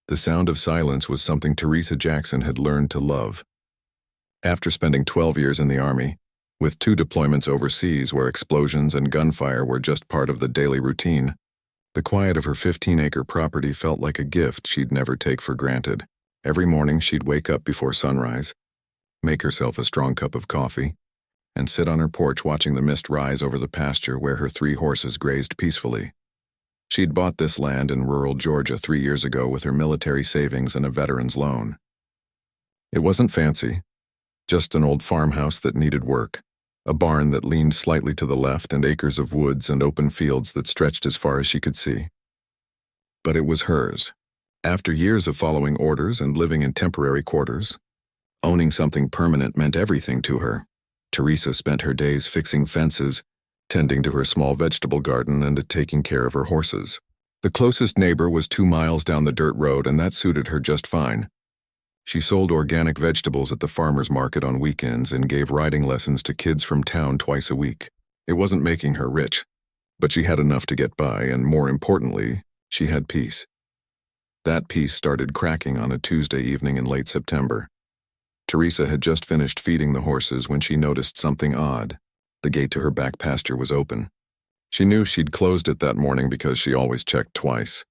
The sound of silence was something Teresa Jackson had learned to love. After spending 12 years in the Army, with 2 deployments overseas where explosions and gunfire were just part of the daily routine, the quiet of her 15-acre property felt like a gift she'd never take for granted. Every morning she'd wake up before sunrise, make herself a strong cup of coffee, and sit on her porch watching the mist rise over the pasture where her 3 horses grazed peacefully. She'd bought this land in rural Georgia 3 years ago with her military savings and a veteran's loan. It wasn't fancy, just an old farmhouse that needed work, a barn that leaned slightly to the left, and acres of woods and open fields that stretched as far as she could see. But it was hers. After years of following orders and living in temporary quarters, owning something permanent meant everything to her. Teresa spent her days fixing fences, tending to her small vegetable garden, and taking care of her horses. The closest neighbor was 2 miles down the dirt road, and that suited her just fine. She sold organic vegetables at the farmer's market on weekends and gave riding lessons to kids from town twice a week. It wasn't making her rich, but she had enough to get by, and more importantly, she had peace. That peace started cracking on a Tuesday evening in late September. Teresa had just finished feeding the horses when she noticed something odd. The gate to her back pasture was open. She knew she'd closed it that morning because she always checked twice.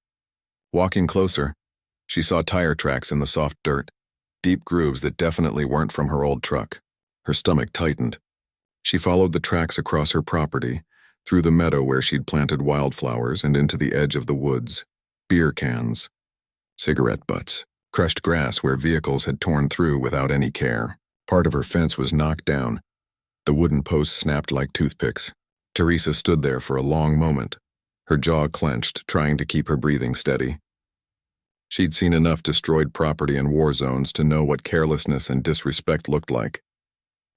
Walking closer, she saw tire tracks in the soft dirt, deep grooves that definitely weren't from her old truck. Her stomach tightened. She followed the tracks across her property, through the meadow where she'd planted wildflowers, and into the edge of the woods. Beer cans, cigarette butts, crushed grass where vehicles had torn through without any care. Part of her fence was knocked down. The wooden posts snapped like toothpicks. Teresa stood there for a long moment, her jaw clenched, trying to keep her breathing steady. She'd seen enough destroyed property and war zones to know what carelessness and disrespect looked like.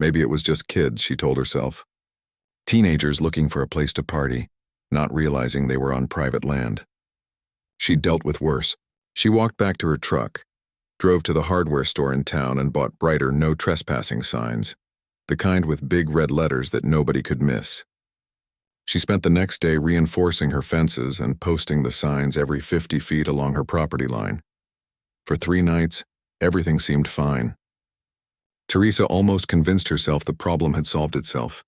Maybe it was just kids, she told herself. Teenagers looking for a place to party, not realizing they were on private land. She'd dealt with worse. She walked back to her truck, drove to the hardware store in town, and bought brighter "no trespassing" signs, the kind with big red letters that nobody could miss. She spent the next day reinforcing her fences and posting the signs every 50 feet along her property line. For 3 nights, everything seemed fine. Teresa almost convinced herself the problem had solved itself.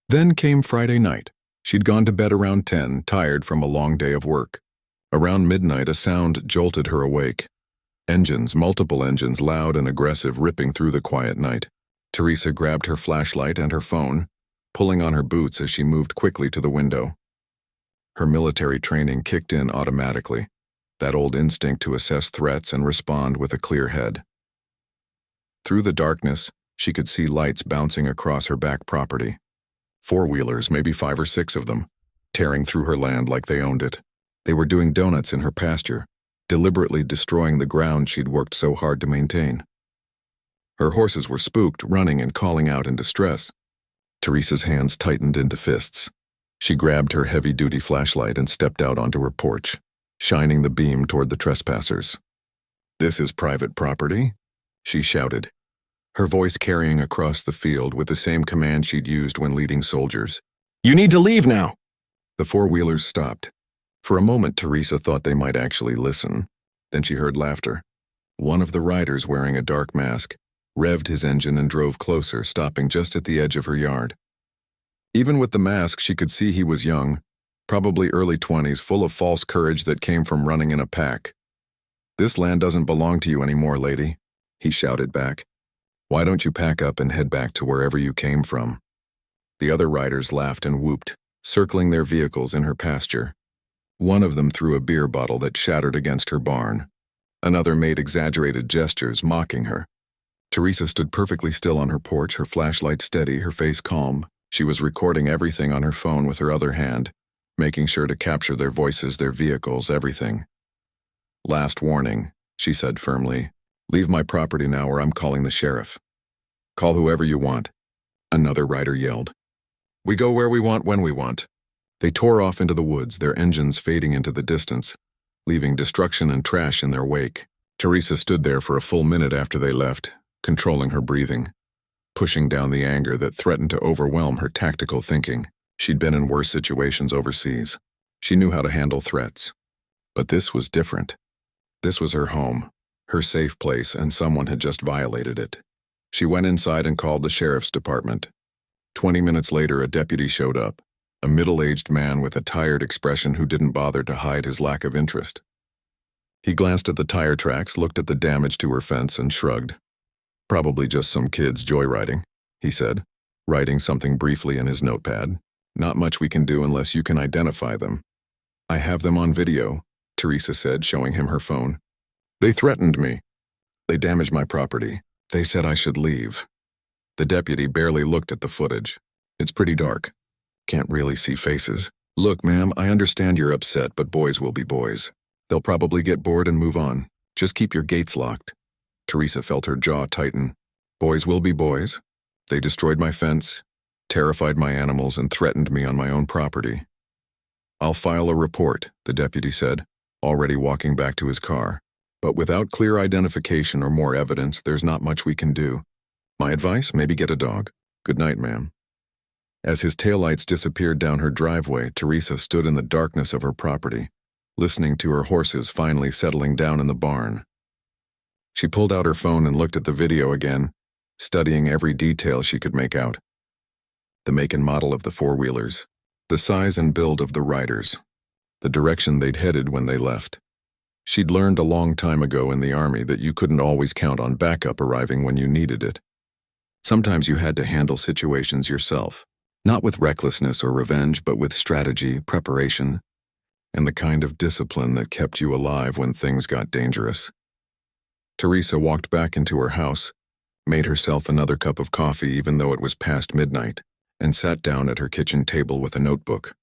Then came Friday night. She'd gone to bed around 10, tired from a long day of work. Around midnight, a sound jolted her awake. Engines, multiple engines, loud and aggressive, ripping through the quiet night. Teresa grabbed her flashlight and her phone, pulling on her boots as she moved quickly to the window. Her military training kicked in automatically, that old instinct to assess threats and respond with a clear head. Through the darkness, she could see lights bouncing across her back property. 4-wheelers, maybe 5 or 6 of them, tearing through her land like they owned it. They were doing donuts in her pasture, deliberately destroying the ground she'd worked so hard to maintain. Her horses were spooked, running and calling out in distress. Teresa's hands tightened into fists. She grabbed her heavy-duty flashlight and stepped out onto her porch, shining the beam toward the trespassers. "This is private property," she shouted, her voice carrying across the field with the same command she'd used when leading soldiers. "You need to leave now!" The 4-wheelers stopped. For a moment, Teresa thought they might actually listen. Then she heard laughter. One of the riders, wearing a dark mask, revved his engine and drove closer, stopping just at the edge of her yard. Even with the mask, she could see he was young, probably early 20s, full of false courage that came from running in a pack. "This land doesn't belong to you anymore, lady," he shouted back. "Why don't you pack up and head back to wherever you came from?" The other riders laughed and whooped, circling their vehicles in her pasture. One of them threw a beer bottle that shattered against her barn. Another made exaggerated gestures, mocking her. Teresa stood perfectly still on her porch, her flashlight steady, her face calm. She was recording everything on her phone with her other hand, making sure to capture their voices, their vehicles, everything. "Last warning," she said firmly. "Leave my property now or I'm calling the sheriff." "Call whoever you want," another rider yelled. "We go where we want when we want." They tore off into the woods, their engines fading into the distance, leaving destruction and trash in their wake. Teresa stood there for a full minute after they left, controlling her breathing, pushing down the anger that threatened to overwhelm her tactical thinking. She'd been in worse situations overseas. She knew how to handle threats. But this was different. This was her home, her safe place, and someone had just violated it. She went inside and called the sheriff's department. 20 minutes later, a deputy showed up, a middle-aged man with a tired expression who didn't bother to hide his lack of interest. He glanced at the tire tracks, looked at the damage to her fence, and shrugged. "Probably just some kids joyriding," he said, writing something briefly in his notepad. "Not much we can do unless you can identify them." "I have them on video," Teresa said, showing him her phone. "They threatened me. They damaged my property. They said I should leave." The deputy barely looked at the footage. "It's pretty dark. Can't really see faces. Look, ma'am, I understand you're upset, but boys will be boys. They'll probably get bored and move on. Just keep your gates locked." Teresa felt her jaw tighten. "Boys will be boys. They destroyed my fence, terrified my animals, and threatened me on my own property." "I'll file a report," the deputy said, already walking back to his car. "But without clear identification or more evidence, there's not much we can do. My advice, maybe get a dog. Good night, ma'am." As his taillights disappeared down her driveway, Teresa stood in the darkness of her property, listening to her horses finally settling down in the barn. She pulled out her phone and looked at the video again, studying every detail she could make out. The make and model of the four-wheelers, the size and build of the riders, the direction they'd headed when they left. She'd learned a long time ago in the Army that you couldn't always count on backup arriving when you needed it. Sometimes you had to handle situations yourself, not with recklessness or revenge, but with strategy, preparation, and the kind of discipline that kept you alive when things got dangerous. Teresa walked back into her house, made herself another cup of coffee even though it was past midnight, and sat down at her kitchen table with a notebook.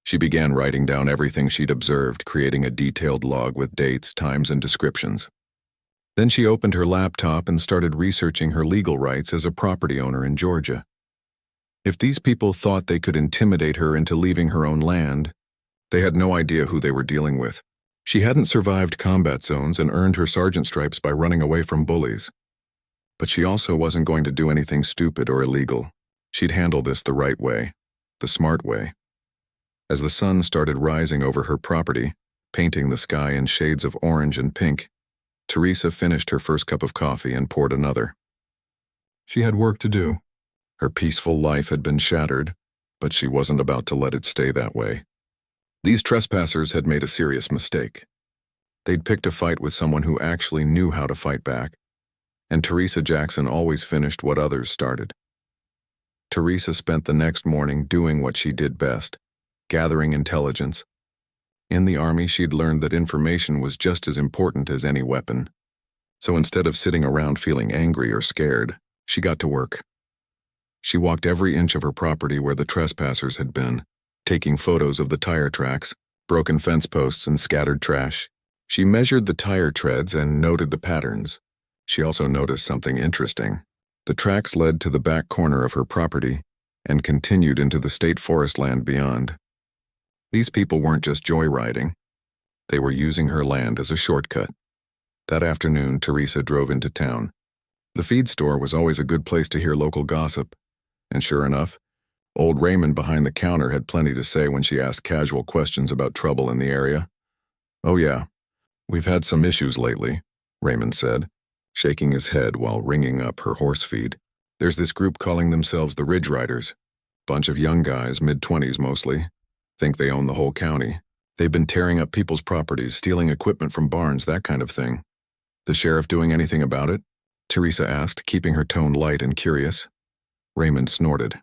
She began writing down everything she'd observed, creating a detailed log with dates, times, and descriptions. Then she opened her laptop and started researching her legal rights as a property owner in Georgia. If these people thought they could intimidate her into leaving her own land, they had no idea who they were dealing with. She hadn't survived combat zones and earned her sergeant stripes by running away from bullies. But she also wasn't going to do anything stupid or illegal. She'd handle this the right way, the smart way. As the sun started rising over her property, painting the sky in shades of orange and pink, Teresa finished her first cup of coffee and poured another. She had work to do. Her peaceful life had been shattered, but she wasn't about to let it stay that way. These trespassers had made a serious mistake. They'd picked a fight with someone who actually knew how to fight back, and Teresa Jackson always finished what others started. Teresa spent the next morning doing what she did best, gathering intelligence. In the Army, she'd learned that information was just as important as any weapon. So instead of sitting around feeling angry or scared, she got to work. She walked every inch of her property where the trespassers had been, taking photos of the tire tracks, broken fence posts, and scattered trash. She measured the tire treads and noted the patterns. She also noticed something interesting. The tracks led to the back corner of her property and continued into the state forest land beyond. These people weren't just joyriding. They were using her land as a shortcut. That afternoon, Teresa drove into town. The feed store was always a good place to hear local gossip, and sure enough, old Raymond behind the counter had plenty to say when she asked casual questions about trouble in the area. "Oh yeah, we've had some issues lately," Raymond said, shaking his head while ringing up her horse feed. "There's this group calling themselves the Ridge Riders. Bunch of young guys, mid-20s mostly. Think they own the whole county. They've been tearing up people's properties, stealing equipment from barns, that kind of thing." "The sheriff doing anything about it?" Teresa asked, keeping her tone light and curious. Raymond snorted.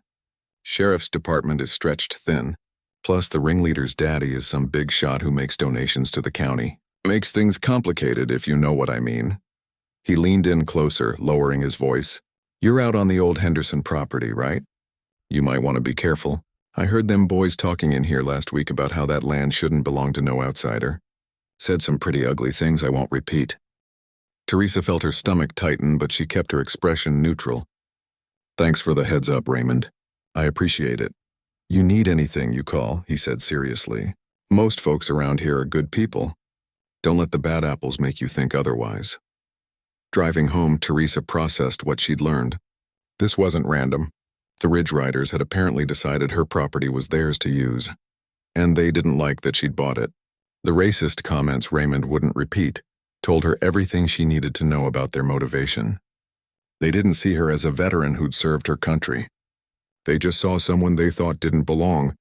"Sheriff's department is stretched thin. Plus the ringleader's daddy is some big shot who makes donations to the county. Makes things complicated, if you know what I mean." He leaned in closer, lowering his voice. "You're out on the old Henderson property, right? You might want to be careful. I heard them boys talking in here last week about how that land shouldn't belong to no outsider. Said some pretty ugly things I won't repeat." Teresa felt her stomach tighten, but she kept her expression neutral. "Thanks for the heads up, Raymond. I appreciate it. You need anything, you call," he said seriously. "Most folks around here are good people. Don't let the bad apples make you think otherwise." Driving home, Teresa processed what she'd learned. This wasn't random. The Ridge Riders had apparently decided her property was theirs to use, and they didn't like that she'd bought it. The racist comments Raymond wouldn't repeat, told her everything she needed to know about their motivation. They didn't see her as a veteran who'd served her country. They just saw someone they thought didn't belong.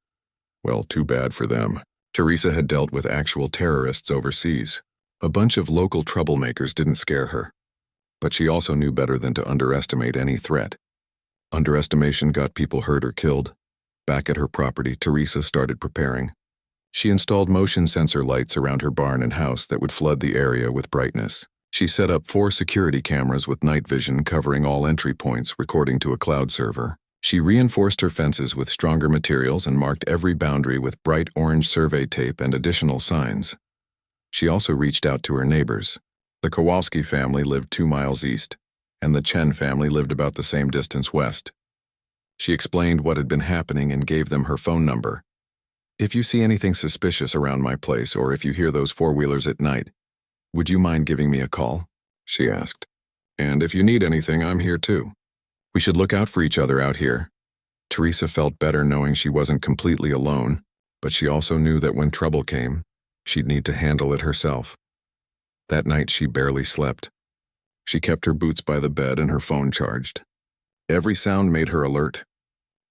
Well, too bad for them. Teresa had dealt with actual terrorists overseas. A bunch of local troublemakers didn't scare her. But she also knew better than to underestimate any threat. Underestimation got people hurt or killed. Back at her property, Teresa started preparing. She installed motion sensor lights around her barn and house that would flood the area with brightness. She set up 4 security cameras with night vision covering all entry points, recording to a cloud server. She reinforced her fences with stronger materials and marked every boundary with bright orange survey tape and additional signs. She also reached out to her neighbors. The Kowalski family lived 2 miles east, and the Chen family lived about the same distance west. She explained what had been happening and gave them her phone number. "If you see anything suspicious around my place or if you hear those 4-wheelers at night, would you mind giving me a call?" she asked. "And if you need anything, I'm here too. We should look out for each other out here." Teresa felt better knowing she wasn't completely alone, but she also knew that when trouble came, she'd need to handle it herself. That night she barely slept. She kept her boots by the bed and her phone charged. Every sound made her alert.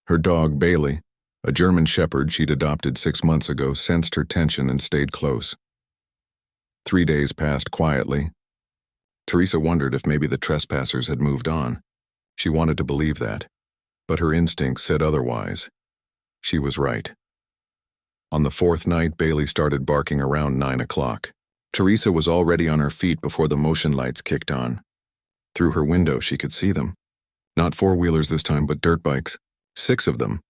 Her dog, Bailey, a German shepherd she'd adopted 6 months ago, sensed her tension and stayed close. 3 days passed quietly. Teresa wondered if maybe the trespassers had moved on. She wanted to believe that, but her instincts said otherwise. She was right. On the 4th night, Bailey started barking around 9 o'clock. Teresa was already on her feet before the motion lights kicked on. Through her window, she could see them. Not 4-wheelers this time, but dirt bikes. 6 of them,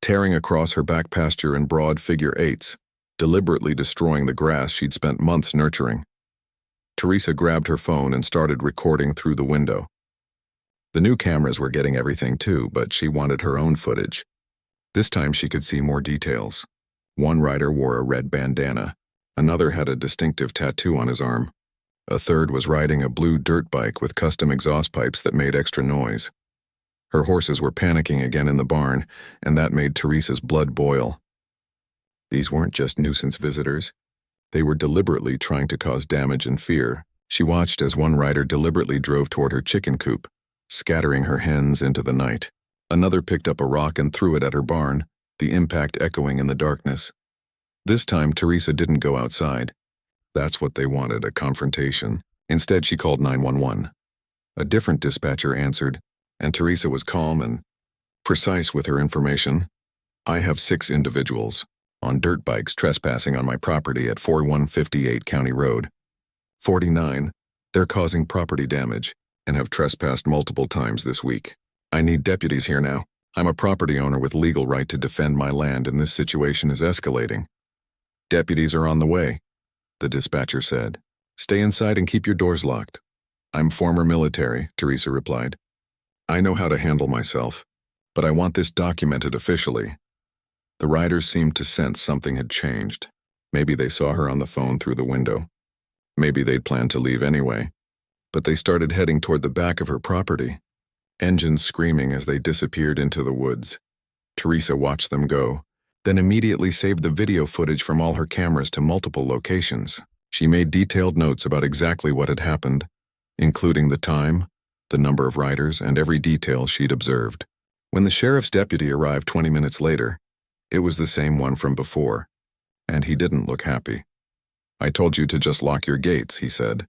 tearing across her back pasture in broad figure 8s, deliberately destroying the grass she'd spent months nurturing. Teresa grabbed her phone and started recording through the window. The new cameras were getting everything too, but she wanted her own footage. This time she could see more details. One rider wore a red bandana. Another had a distinctive tattoo on his arm. A third was riding a blue dirt bike with custom exhaust pipes that made extra noise. Her horses were panicking again in the barn, and that made Teresa's blood boil. These weren't just nuisance visitors. They were deliberately trying to cause damage and fear. She watched as one rider deliberately drove toward her chicken coop, scattering her hens into the night. Another picked up a rock and threw it at her barn, the impact echoing in the darkness. This time, Teresa didn't go outside. That's what they wanted, a confrontation. Instead, she called 911. A different dispatcher answered, and Teresa was calm and precise with her information. "I have 6 individuals on dirt bikes trespassing on my property at 4158 County Road. 49, they're causing property damage and have trespassed multiple times this week. I need deputies here now. I'm a property owner with legal right to defend my land, and this situation is escalating." "Deputies are on the way," the dispatcher said. "Stay inside and keep your doors locked." "I'm former military," Teresa replied. "I know how to handle myself, but I want this documented officially." The riders seemed to sense something had changed. Maybe they saw her on the phone through the window. Maybe they'd planned to leave anyway. But they started heading toward the back of her property, engines screaming as they disappeared into the woods. Teresa watched them go, then immediately saved the video footage from all her cameras to multiple locations. She made detailed notes about exactly what had happened, including the time, the number of riders, and every detail she'd observed. When the sheriff's deputy arrived 20 minutes later, it was the same one from before, and he didn't look happy. "I told you to just lock your gates," he said,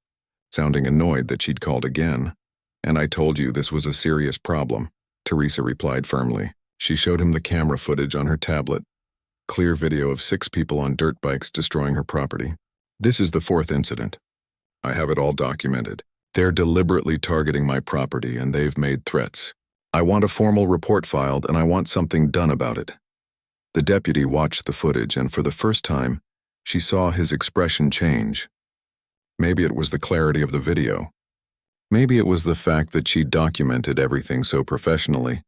sounding annoyed that she'd called again. "And I told you this was a serious problem," Teresa replied firmly. She showed him the camera footage on her tablet. Clear video of 6 people on dirt bikes destroying her property. "This is the 4th incident. I have it all documented. They're deliberately targeting my property and they've made threats. I want a formal report filed and I want something done about it." The deputy watched the footage, and for the first time, she saw his expression change. Maybe it was the clarity of the video. Maybe it was the fact that she documented everything so professionally.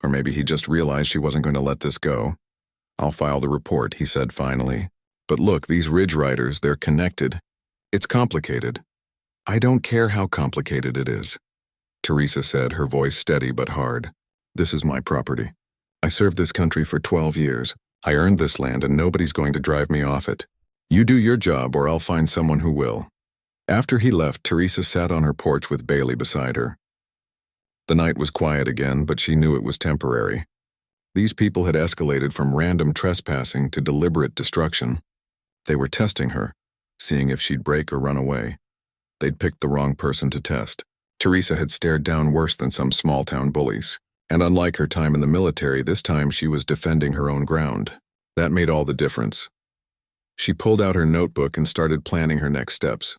Or maybe he just realized she wasn't going to let this go. "I'll file the report," he said finally. "But look, these ridge riders, they're connected. It's complicated." "I don't care how complicated it is," Teresa said, her voice steady but hard. "This is my property. I served this country for 12 years. I earned this land and nobody's going to drive me off it. You do your job or I'll find someone who will. After he left, Teresa sat on her porch with Bailey beside her. The night was quiet again, but she knew it was temporary. These people had escalated from random trespassing to deliberate destruction. They were testing her, seeing if she'd break or run away. They'd picked the wrong person to test. Teresa had stared down worse than some small-town bullies. And unlike her time in the military, this time she was defending her own ground. That made all the difference. She pulled out her notebook and started planning her next steps.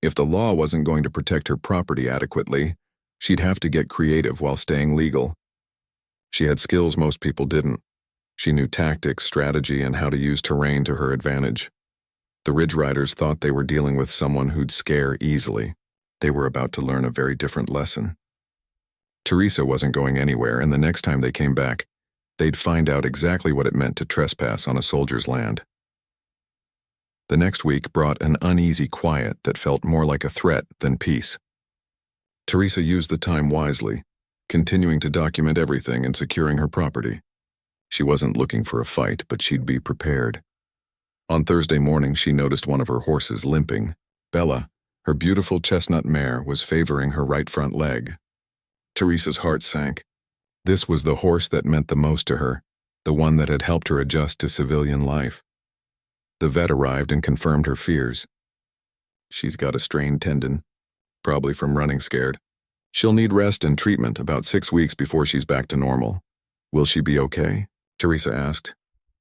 If the law wasn't going to protect her property adequately, she'd have to get creative while staying legal. She had skills most people didn't. She knew tactics, strategy, and how to use terrain to her advantage. The Ridge Riders thought they were dealing with someone who'd scare easily. They were about to learn a very different lesson. Teresa wasn't going anywhere, and the next time they came back, they'd find out exactly what it meant to trespass on a soldier's land. The next week brought an uneasy quiet that felt more like a threat than peace. Teresa used the time wisely, continuing to document everything and securing her property. She wasn't looking for a fight, but she'd be prepared. On Thursday morning, she noticed one of her horses limping. Bella, her beautiful chestnut mare, was favoring her right front leg. Teresa's heart sank. This was the horse that meant the most to her, the one that had helped her adjust to civilian life. The vet arrived and confirmed her fears. She's got a strained tendon, probably from running scared. She'll need rest and treatment about 6 weeks before she's back to normal. Will she be okay? Teresa asked.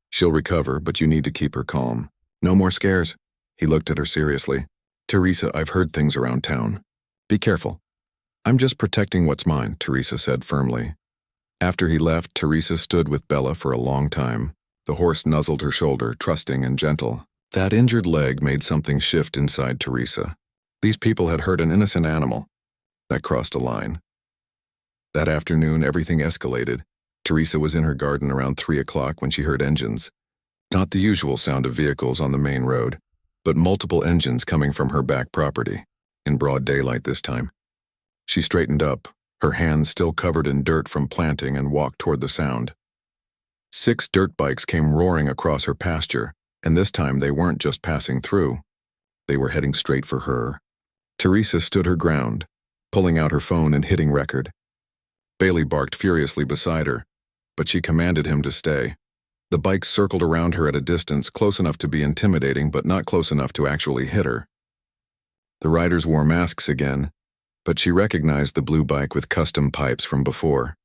She'll recover, but you need to keep her calm. No more scares. He looked at her seriously. Teresa, I've heard things around town. Be careful. I'm just protecting what's mine, Teresa said firmly. After he left, Teresa stood with Bella for a long time. The horse nuzzled her shoulder, trusting and gentle. That injured leg made something shift inside Teresa. These people had hurt an innocent animal. That crossed a line. That afternoon, everything escalated. Teresa was in her garden around 3 o'clock when she heard engines. Not the usual sound of vehicles on the main road, but multiple engines coming from her back property, in broad daylight this time. She straightened up, her hands still covered in dirt from planting, and walked toward the sound. 6 dirt bikes came roaring across her pasture, and this time they weren't just passing through. They were heading straight for her. Teresa stood her ground, pulling out her phone and hitting record. Bailey barked furiously beside her, but she commanded him to stay. The bikes circled around her at a distance close enough to be intimidating but not close enough to actually hit her. The riders wore masks again, but she recognized the blue bike with custom pipes from before.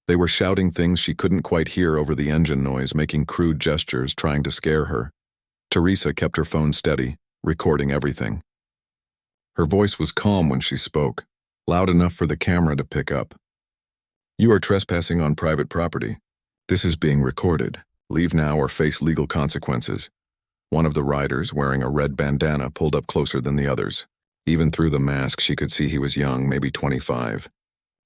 They were shouting things she couldn't quite hear over the engine noise, making crude gestures, trying to scare her. Teresa kept her phone steady, recording everything. Her voice was calm when she spoke, loud enough for the camera to pick up. You are trespassing on private property. This is being recorded. Leave now or face legal consequences. One of the riders, wearing a red bandana, pulled up closer than the others. Even through the mask, she could see he was young, maybe 25.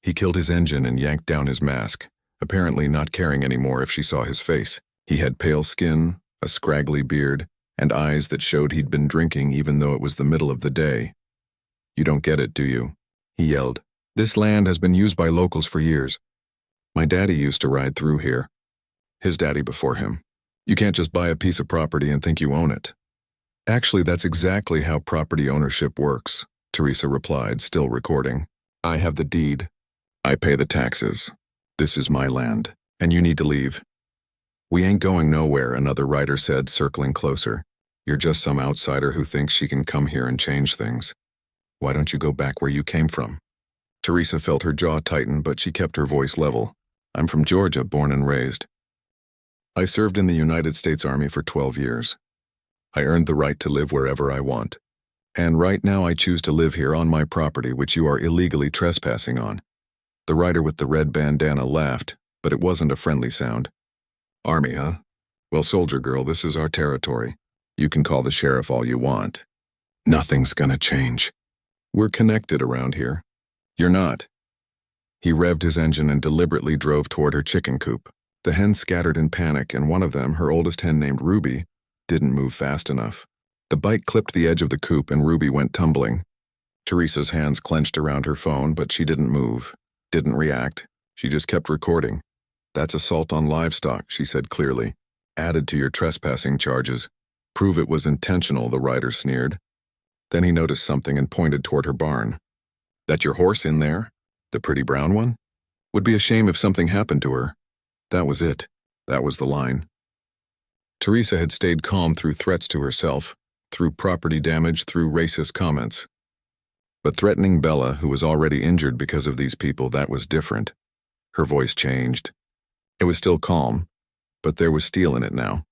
He killed his engine and yanked down his mask, apparently not caring anymore if she saw his face. He had pale skin, a scraggly beard, and eyes that showed he'd been drinking even though it was the middle of the day. You don't get it, do you? He yelled. This land has been used by locals for years. My daddy used to ride through here. His daddy before him. You can't just buy a piece of property and think you own it. Actually, that's exactly how property ownership works, Teresa replied, still recording. I have the deed. I pay the taxes. This is my land, and you need to leave. We ain't going nowhere, another rider said, circling closer. You're just some outsider who thinks she can come here and change things. Why don't you go back where you came from? Teresa felt her jaw tighten, but she kept her voice level. I'm from Georgia, born and raised. I served in the United States Army for 12 years. I earned the right to live wherever I want. And right now I choose to live here on my property, which you are illegally trespassing on. The rider with the red bandana laughed, but it wasn't a friendly sound. Army, huh? Well, soldier girl, this is our territory. You can call the sheriff all you want. Nothing's gonna change. We're connected around here. You're not. He revved his engine and deliberately drove toward her chicken coop. The hens scattered in panic, and one of them, her oldest hen named Ruby, didn't move fast enough. The bike clipped the edge of the coop and Ruby went tumbling. Teresa's hands clenched around her phone, but she didn't move, didn't react. She just kept recording. That's assault on livestock, she said clearly. Added to your trespassing charges. Prove it was intentional, the rider sneered. Then he noticed something and pointed toward her barn. "That your horse in there? The pretty brown one? Would be a shame if something happened to her." That was it. That was the line. Teresa had stayed calm through threats to herself, through property damage, through racist comments. But threatening Bella, who was already injured because of these people, that was different. Her voice changed. It was still calm, but there was steel in it now.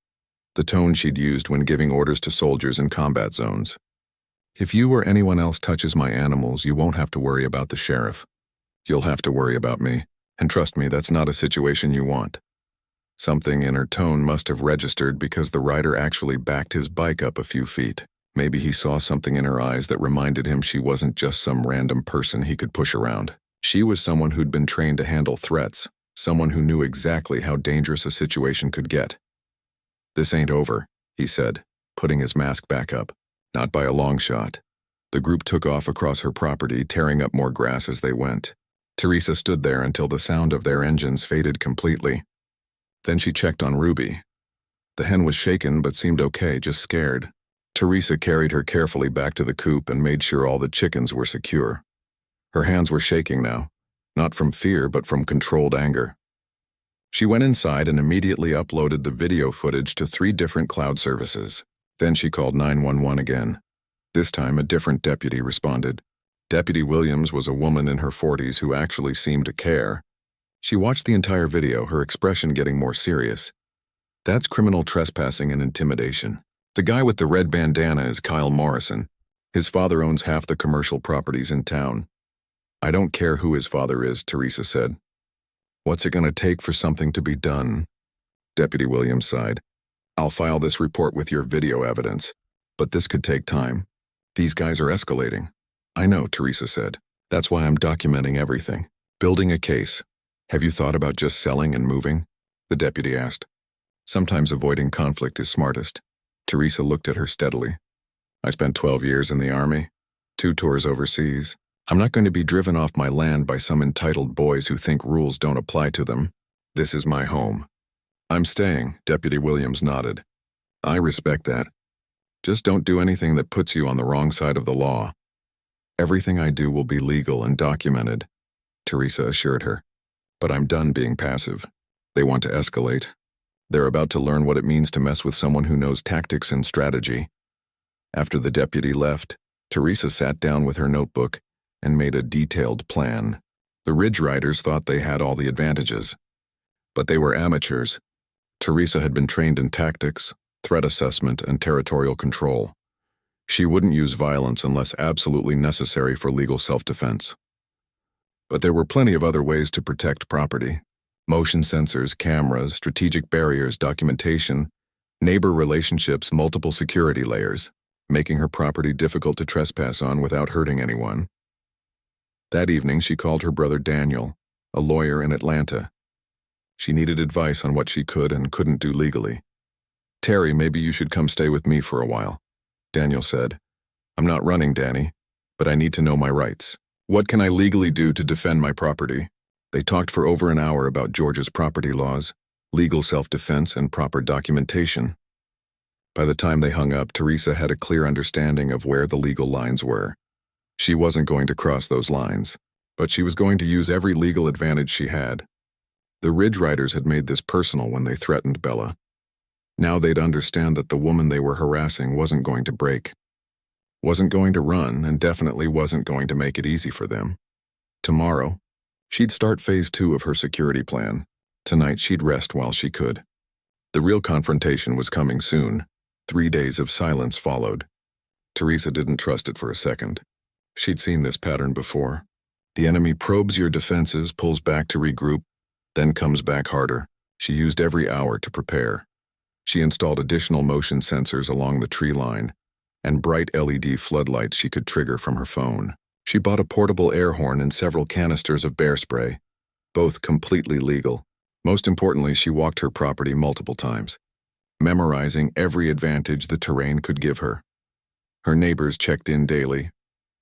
The tone she'd used when giving orders to soldiers in combat zones. "If you or anyone else touches my animals, you won't have to worry about the sheriff. You'll have to worry about me, and trust me, that's not a situation you want." Something in her tone must have registered because the rider actually backed his bike up a few feet. Maybe he saw something in her eyes that reminded him she wasn't just some random person he could push around. She was someone who'd been trained to handle threats, someone who knew exactly how dangerous a situation could get. "This ain't over," he said, putting his mask back up. Not by a long shot. The group took off across her property, tearing up more grass as they went. Teresa stood there until the sound of their engines faded completely. Then she checked on Ruby. The hen was shaken but seemed okay, just scared. Teresa carried her carefully back to the coop and made sure all the chickens were secure. Her hands were shaking now, not from fear but from controlled anger. She went inside and immediately uploaded the video footage to 3 different cloud services. Then she called 911 again. This time a different deputy responded. Deputy Williams was a woman in her 40s who actually seemed to care. She watched the entire video, her expression getting more serious. "That's criminal trespassing and intimidation. The guy with the red bandana is Kyle Morrison. His father owns half the commercial properties in town." "I don't care who his father is," Teresa said. "What's it going to take for something to be done?" Deputy Williams sighed. "I'll file this report with your video evidence, but this could take time. These guys are escalating." "I know," Teresa said. "That's why I'm documenting everything. Building a case. Have you thought about just selling and moving?" the deputy asked. "Sometimes avoiding conflict is smartest." Teresa looked at her steadily. "I spent 12 years in the Army, 2 tours overseas. I'm not going to be driven off my land by some entitled boys who think rules don't apply to them. This is my home. I'm staying," Deputy Williams nodded. "I respect that. Just don't do anything that puts you on the wrong side of the law." "Everything I do will be legal and documented," Teresa assured her. "But I'm done being passive. They want to escalate. They're about to learn what it means to mess with someone who knows tactics and strategy." After the deputy left, Teresa sat down with her notebook and made a detailed plan. The Ridge Riders thought they had all the advantages. But they were amateurs. Teresa had been trained in tactics, threat assessment, and territorial control. She wouldn't use violence unless absolutely necessary for legal self-defense. But there were plenty of other ways to protect property. Motion sensors, cameras, strategic barriers, documentation, neighbor relationships, multiple security layers, making her property difficult to trespass on without hurting anyone. That evening, she called her brother Daniel, a lawyer in Atlanta. She needed advice on what she could and couldn't do legally. "Terry, maybe you should come stay with me for a while," Daniel said. "I'm not running, Danny, but I need to know my rights. What can I legally do to defend my property?" They talked for over an hour about Georgia's property laws, legal self-defense, and proper documentation. By the time they hung up, Teresa had a clear understanding of where the legal lines were. She wasn't going to cross those lines, but she was going to use every legal advantage she had. The Ridge Riders had made this personal when they threatened Bella. Now they'd understand that the woman they were harassing wasn't going to break, wasn't going to run, and definitely wasn't going to make it easy for them. Tomorrow, she'd start phase 2 of her security plan. Tonight, she'd rest while she could. The real confrontation was coming soon. 3 days of silence followed. Teresa didn't trust it for a second. She'd seen this pattern before. The enemy probes your defenses, pulls back to regroup, then comes back harder. She used every hour to prepare. She installed additional motion sensors along the tree line and bright LED floodlights she could trigger from her phone. She bought a portable air horn and several canisters of bear spray, both completely legal. Most importantly, she walked her property multiple times, memorizing every advantage the terrain could give her. Her neighbors checked in daily.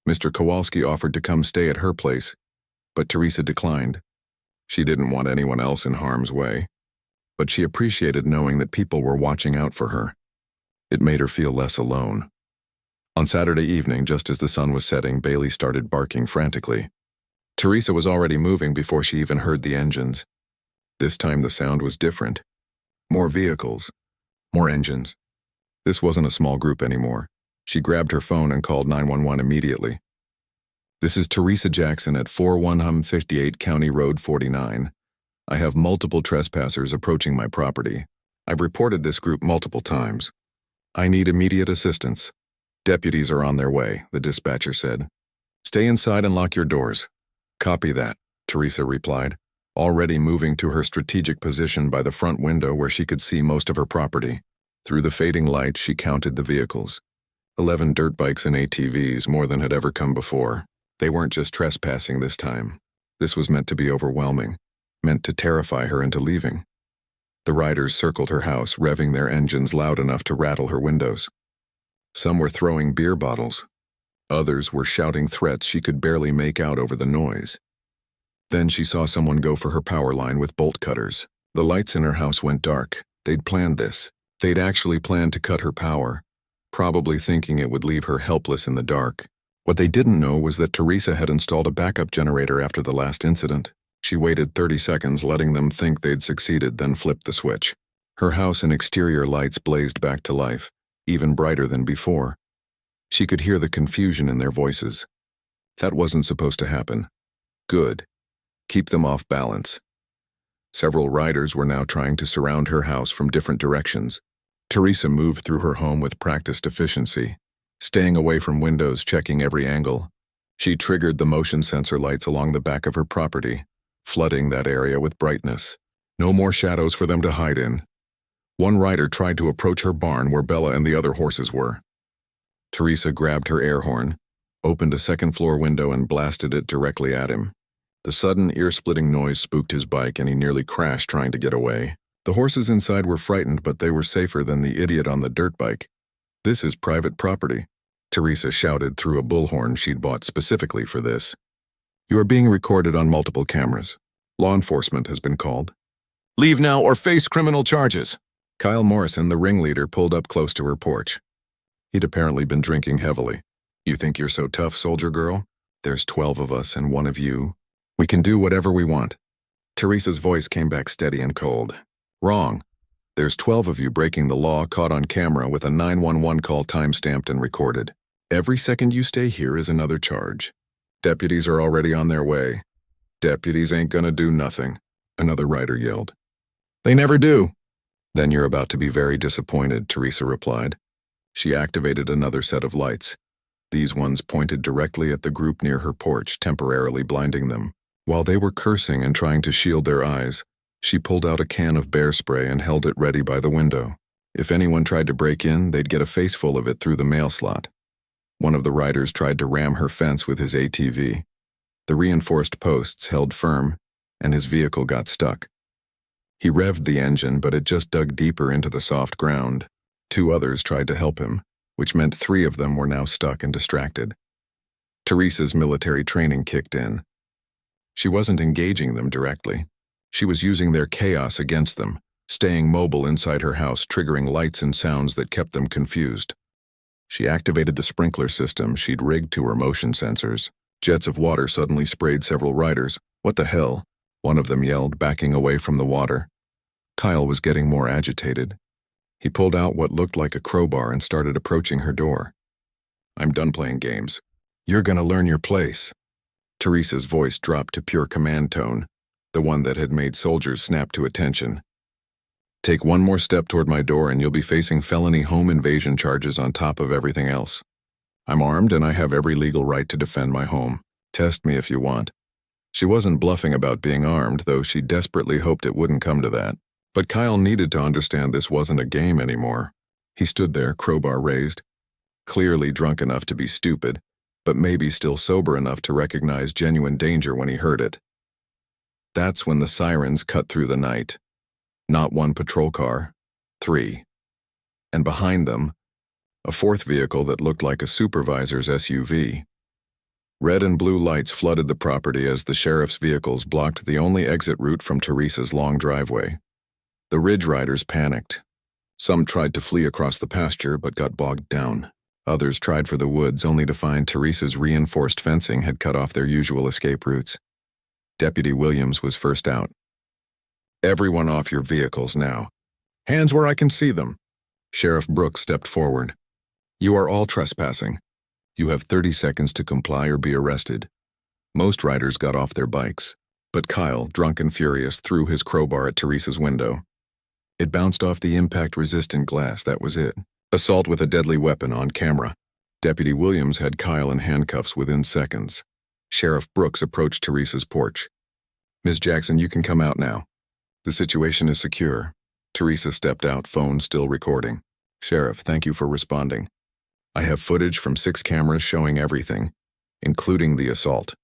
Mr. Kowalski offered to come stay at her place, but Teresa declined. She didn't want anyone else in harm's way, but she appreciated knowing that people were watching out for her. It made her feel less alone. On Saturday evening, just as the sun was setting, Bailey started barking frantically. Teresa was already moving before she even heard the engines. This time the sound was different. More vehicles. More engines. This wasn't a small group anymore. She grabbed her phone and called 911 immediately. "This is Teresa Jackson at 4158 County Road 49. I have multiple trespassers approaching my property. I've reported this group multiple times. I need immediate assistance. Deputies are on their way," the dispatcher said. "Stay inside and lock your doors." "Copy that," Teresa replied, already moving to her strategic position by the front window where she could see most of her property. Through the fading light, she counted the vehicles. 11 dirt bikes and ATVs, more than had ever come before. They weren't just trespassing this time. This was meant to be overwhelming, meant to terrify her into leaving. The riders circled her house, revving their engines loud enough to rattle her windows. Some were throwing beer bottles. Others were shouting threats she could barely make out over the noise. Then she saw someone go for her power line with bolt cutters. The lights in her house went dark. They'd planned this. They'd actually planned to cut her power, probably thinking it would leave her helpless in the dark. What they didn't know was that Teresa had installed a backup generator after the last incident. She waited 30 seconds, letting them think they'd succeeded, then flipped the switch. Her house and exterior lights blazed back to life, even brighter than before. She could hear the confusion in their voices. That wasn't supposed to happen. Good. Keep them off balance. Several riders were now trying to surround her house from different directions. Teresa moved through her home with practiced efficiency, staying away from windows, checking every angle. She triggered the motion sensor lights along the back of her property, flooding that area with brightness. No more shadows for them to hide in. One rider tried to approach her barn where Bella and the other horses were. Teresa grabbed her air horn, opened a second-floor window and blasted it directly at him. The sudden, ear-splitting noise spooked his bike and he nearly crashed trying to get away. The horses inside were frightened, but they were safer than the idiot on the dirt bike. "This is private property," Teresa shouted through a bullhorn she'd bought specifically for this. "You are being recorded on multiple cameras. Law enforcement has been called. Leave now or face criminal charges." Kyle Morrison, the ringleader, pulled up close to her porch. He'd apparently been drinking heavily. "You think you're so tough, soldier girl? There's 12 of us and one of you. We can do whatever we want." Teresa's voice came back steady and cold. "Wrong. There's 12 of you breaking the law, caught on camera with a 911 call time-stamped and recorded. Every second you stay here is another charge. Deputies are already on their way." "Deputies ain't gonna do nothing," another rider yelled. "They never do." "Then you're about to be very disappointed," Teresa replied. She activated another set of lights. These ones pointed directly at the group near her porch, temporarily blinding them. While they were cursing and trying to shield their eyes, she pulled out a can of bear spray and held it ready by the window. If anyone tried to break in, they'd get a face full of it through the mail slot. One of the riders tried to ram her fence with his ATV. The reinforced posts held firm, and his vehicle got stuck. He revved the engine, but it just dug deeper into the soft ground. 2 others tried to help him, which meant 3 of them were now stuck and distracted. Teresa's military training kicked in. She wasn't engaging them directly. She was using their chaos against them, staying mobile inside her house, triggering lights and sounds that kept them confused. She activated the sprinkler system she'd rigged to her motion sensors. Jets of water suddenly sprayed several riders. "What the hell?" one of them yelled, backing away from the water. Kyle was getting more agitated. He pulled out what looked like a crowbar and started approaching her door. "I'm done playing games. You're gonna learn your place." Teresa's voice dropped to pure command tone, the one that had made soldiers snap to attention. "Take one more step toward my door and you'll be facing felony home invasion charges on top of everything else. I'm armed and I have every legal right to defend my home. Test me if you want." She wasn't bluffing about being armed, though she desperately hoped it wouldn't come to that. But Kyle needed to understand this wasn't a game anymore. He stood there, crowbar raised, clearly drunk enough to be stupid, but maybe still sober enough to recognize genuine danger when he heard it. That's when the sirens cut through the night. Not 1 patrol car, 3. And behind them, a 4th vehicle that looked like a supervisor's SUV. Red and blue lights flooded the property as the sheriff's vehicles blocked the only exit route from Teresa's long driveway. The Ridge riders panicked. Some tried to flee across the pasture but got bogged down. Others tried for the woods only to find Teresa's reinforced fencing had cut off their usual escape routes. Deputy Williams was first out. "Everyone off your vehicles now. Hands where I can see them." Sheriff Brooks stepped forward. "You are all trespassing. You have 30 seconds to comply or be arrested." Most riders got off their bikes, but Kyle, drunk and furious, threw his crowbar at Teresa's window. It bounced off the impact-resistant glass, that was it. Assault with a deadly weapon on camera. Deputy Williams had Kyle in handcuffs within seconds. Sheriff Brooks approached Teresa's porch. "Ms. Jackson, you can come out now. The situation is secure." Teresa stepped out, phone still recording. "Sheriff, thank you for responding. I have footage from 6 cameras showing everything, including the assault.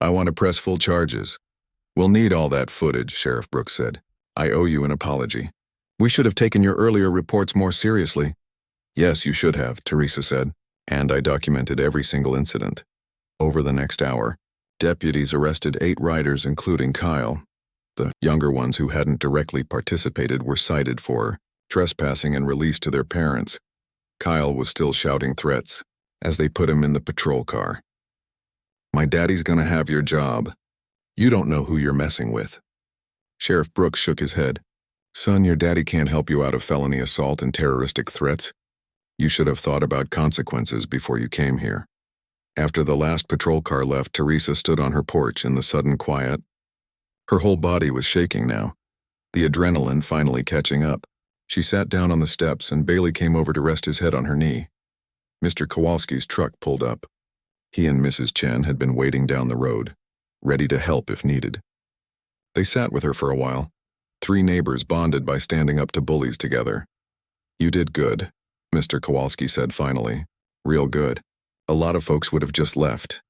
I want to press full charges." "We'll need all that footage," Sheriff Brooks said. "I owe you an apology. We should have taken your earlier reports more seriously." "Yes, you should have," Teresa said, "and I documented every single incident." Over the next hour, deputies arrested 8 riders, including Kyle. The younger ones who hadn't directly participated were cited for trespassing and released to their parents. Kyle was still shouting threats as they put him in the patrol car. "My daddy's gonna have your job. You don't know who you're messing with." Sheriff Brooks shook his head. "Son, your daddy can't help you out of felony assault and terroristic threats. You should have thought about consequences before you came here." After the last patrol car left, Teresa stood on her porch in the sudden quiet. Her whole body was shaking now, the adrenaline finally catching up. She sat down on the steps and Bailey came over to rest his head on her knee. Mr. Kowalski's truck pulled up. He and Mrs. Chen had been waiting down the road, ready to help if needed. They sat with her for a while. 3 neighbors bonded by standing up to bullies together. "You did good," Mr. Kowalski said finally. "Real good. A lot of folks would have just left."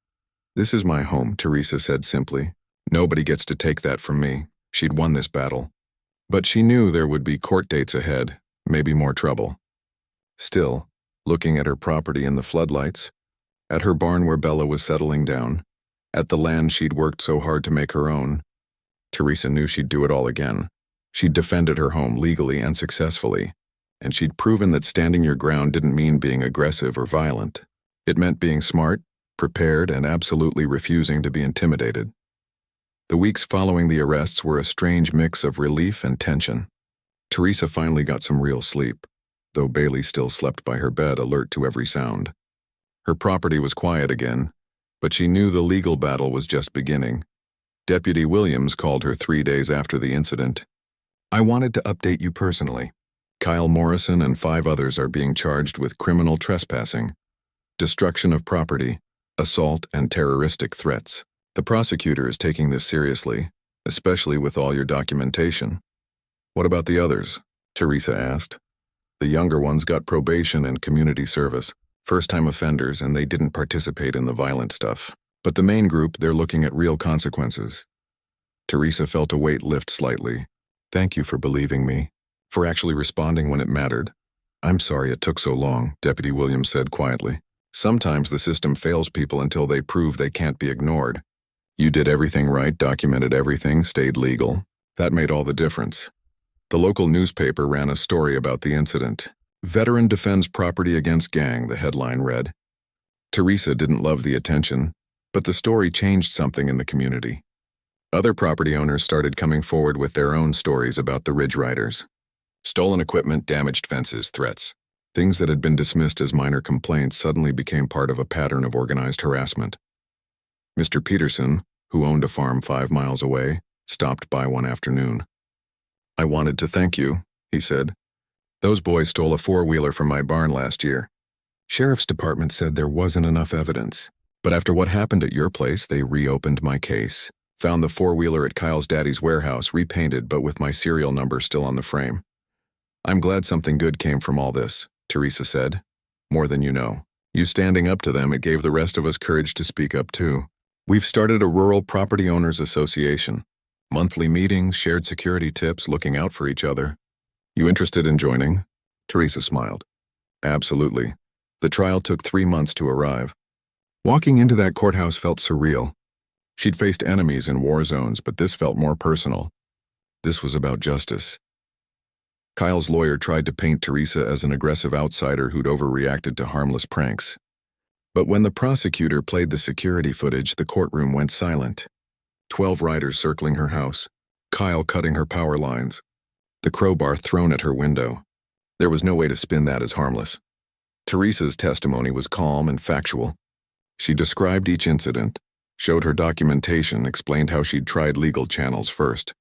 "This is my home," Teresa said simply. "Nobody gets to take that from me." She'd won this battle. But she knew there would be court dates ahead, maybe more trouble. Still, looking at her property in the floodlights, at her barn where Bella was settling down, at the land she'd worked so hard to make her own, Teresa knew she'd do it all again. She'd defended her home legally and successfully, and she'd proven that standing your ground didn't mean being aggressive or violent. It meant being smart, prepared, and absolutely refusing to be intimidated. The weeks following the arrests were a strange mix of relief and tension. Teresa finally got some real sleep, though Bailey still slept by her bed, alert to every sound. Her property was quiet again, but she knew the legal battle was just beginning. Deputy Williams called her 3 days after the incident. "I wanted to update you personally. Kyle Morrison and 5 others are being charged with criminal trespassing, destruction of property, assault, and terroristic threats. The prosecutor is taking this seriously, especially with all your documentation." "What about the others?" Teresa asked. "The younger ones got probation and community service, first-time offenders, and they didn't participate in the violent stuff. But the main group, they're looking at real consequences." Teresa felt a weight lift slightly. "Thank you for believing me, for actually responding when it mattered." "I'm sorry it took so long," Deputy Williams said quietly. "Sometimes the system fails people until they prove they can't be ignored. You did everything right, documented everything, stayed legal. That made all the difference." The local newspaper ran a story about the incident. "Veteran defends property against gang," the headline read. Teresa didn't love the attention, but the story changed something in the community. Other property owners started coming forward with their own stories about the Ridge Riders. Stolen equipment, damaged fences, threats. Things that had been dismissed as minor complaints suddenly became part of a pattern of organized harassment. Mr. Peterson, who owned a farm 5 miles away, stopped by one afternoon. "I wanted to thank you," he said. "Those boys stole a 4-wheeler from my barn last year. Sheriff's Department said there wasn't enough evidence, but after what happened at your place, they reopened my case. Found the 4-wheeler at Kyle's daddy's warehouse, repainted but with my serial number still on the frame. I'm glad something good came from all this," Teresa said. "More than you know. You standing up to them, it gave the rest of us courage to speak up too. We've started a rural property owners association. Monthly meetings, shared security tips, looking out for each other. You interested in joining?" Teresa smiled. "Absolutely." The trial took 3 months to arrive. Walking into that courthouse felt surreal. She'd faced enemies in war zones, but this felt more personal. This was about justice. Kyle's lawyer tried to paint Teresa as an aggressive outsider who'd overreacted to harmless pranks. But when the prosecutor played the security footage, the courtroom went silent. 12 riders circling her house, Kyle cutting her power lines, the crowbar thrown at her window. There was no way to spin that as harmless. Teresa's testimony was calm and factual. She described each incident, showed her documentation, explained how she'd tried legal channels first.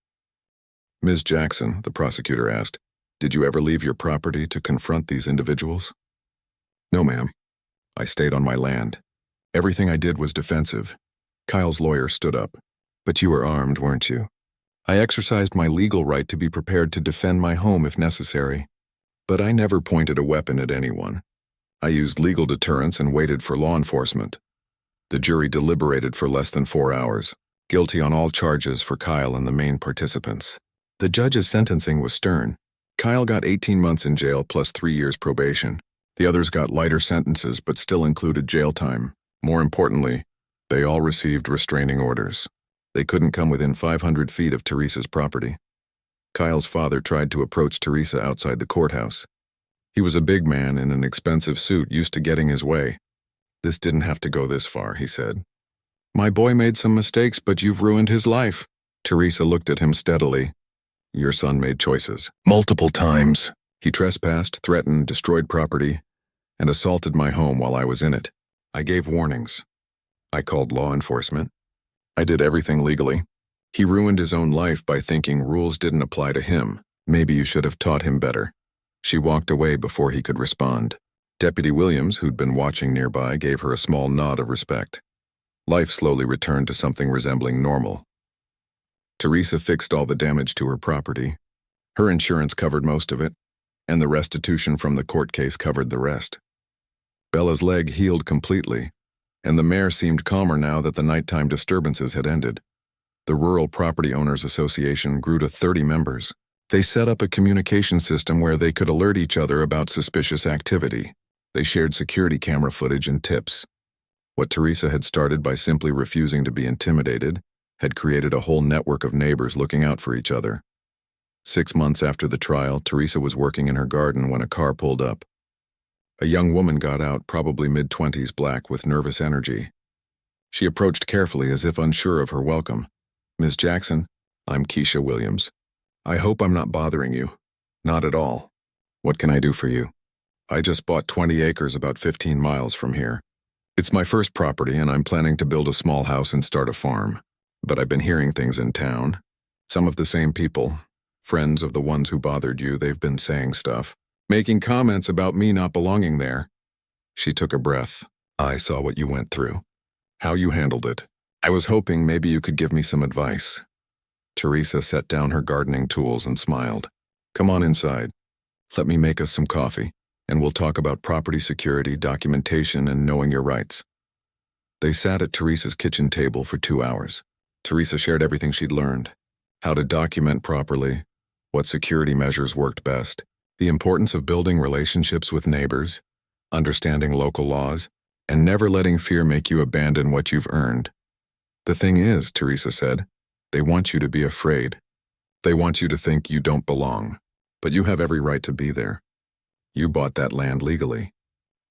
"Ms. Jackson," the prosecutor asked, "did you ever leave your property to confront these individuals?" "No, ma'am. I stayed on my land. Everything I did was defensive." Kyle's lawyer stood up. "But you were armed, weren't you?" "I exercised my legal right to be prepared to defend my home if necessary. But I never pointed a weapon at anyone. I used legal deterrence and waited for law enforcement." The jury deliberated for less than 4 hours, guilty on all charges for Kyle and the main participants. The judge's sentencing was stern. Kyle got 18 months in jail plus 3 years probation. The others got lighter sentences but still included jail time. More importantly, they all received restraining orders. They couldn't come within 500 feet of Teresa's property. Kyle's father tried to approach Teresa outside the courthouse. He was a big man in an expensive suit used to getting his way. "This didn't have to go this far," he said. "My boy made some mistakes, but you've ruined his life." Teresa looked at him steadily. "Your son made choices. Multiple times. He trespassed, threatened, destroyed property, and assaulted my home while I was in it. I gave warnings. I called law enforcement. I did everything legally. He ruined his own life by thinking rules didn't apply to him. Maybe you should have taught him better." She walked away before he could respond. Deputy Williams, who'd been watching nearby, gave her a small nod of respect. Life slowly returned to something resembling normal. Teresa fixed all the damage to her property. Her insurance covered most of it, and the restitution from the court case covered the rest. Bella's leg healed completely, and the mayor seemed calmer now that the nighttime disturbances had ended. The Rural Property Owners Association grew to 30 members. They set up a communication system where they could alert each other about suspicious activity. They shared security camera footage and tips. What Teresa had started by simply refusing to be intimidated had created a whole network of neighbors looking out for each other. 6 months after the trial, Teresa was working in her garden when a car pulled up. A young woman got out, probably mid-20s, black with nervous energy. She approached carefully as if unsure of her welcome. "Ms. Jackson, I'm Keisha Williams. I hope I'm not bothering you." "Not at all. What can I do for you?" "I just bought 20 acres about 15 miles from here. It's my first property and I'm planning to build a small house and start a farm. But I've been hearing things in town. Some of the same people, friends of the ones who bothered you, they've been saying stuff, making comments about me not belonging there." She took a breath. "I saw what you went through, how you handled it. I was hoping maybe you could give me some advice." Teresa set down her gardening tools and smiled. "Come on inside. Let me make us some coffee, and we'll talk about property security, documentation, and knowing your rights." They sat at Teresa's kitchen table for 2 hours. Teresa shared everything she'd learned: how to document properly, what security measures worked best, the importance of building relationships with neighbors, understanding local laws, and never letting fear make you abandon what you've earned. "The thing is," Teresa said, "they want you to be afraid. They want you to think you don't belong. But you have every right to be there. You bought that land legally.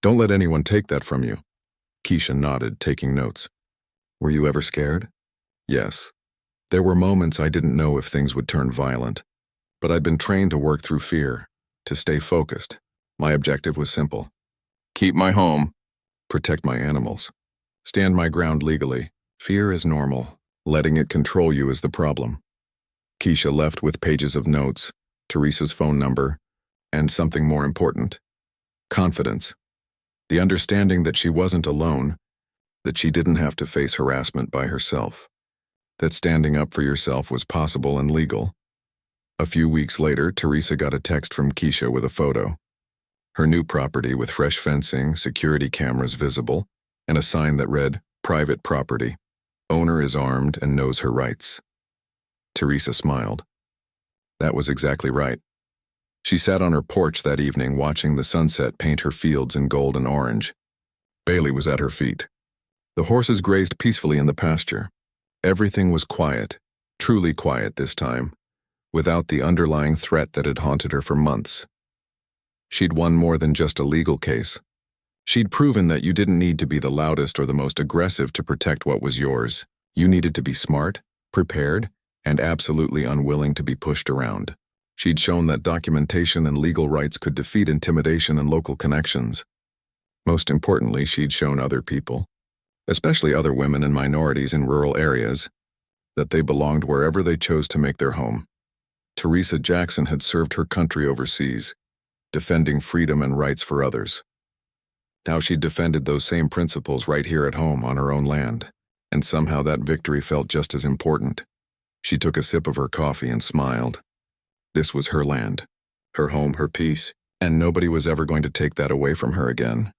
Don't let anyone take that from you." Keisha nodded, taking notes. "Were you ever scared?" "Yes. There were moments I didn't know if things would turn violent. But I'd been trained to work through fear, to stay focused. My objective was simple: keep my home, protect my animals, stand my ground legally. Fear is normal. Letting it control you is the problem." Keisha left with pages of notes, Teresa's phone number, and something more important: confidence. The understanding that she wasn't alone, that she didn't have to face harassment by herself, that standing up for yourself was possible and legal. A few weeks later, Teresa got a text from Keisha with a photo. Her new property with fresh fencing, security cameras visible, and a sign that read, "Private property. Owner is armed and knows her rights." Teresa smiled. That was exactly right. She sat on her porch that evening watching the sunset paint her fields in gold and orange. Bailey was at her feet. The horses grazed peacefully in the pasture. Everything was quiet, truly quiet this time, without the underlying threat that had haunted her for months. She'd won more than just a legal case. She'd proven that you didn't need to be the loudest or the most aggressive to protect what was yours. You needed to be smart, prepared, and absolutely unwilling to be pushed around. She'd shown that documentation and legal rights could defeat intimidation and local connections. Most importantly, she'd shown other people, especially other women and minorities in rural areas, that they belonged wherever they chose to make their home. Teresa Jackson had served her country overseas, defending freedom and rights for others. Now she defended those same principles right here at home on her own land, and somehow that victory felt just as important. She took a sip of her coffee and smiled. This was her land, her home, her peace, and nobody was ever going to take that away from her again.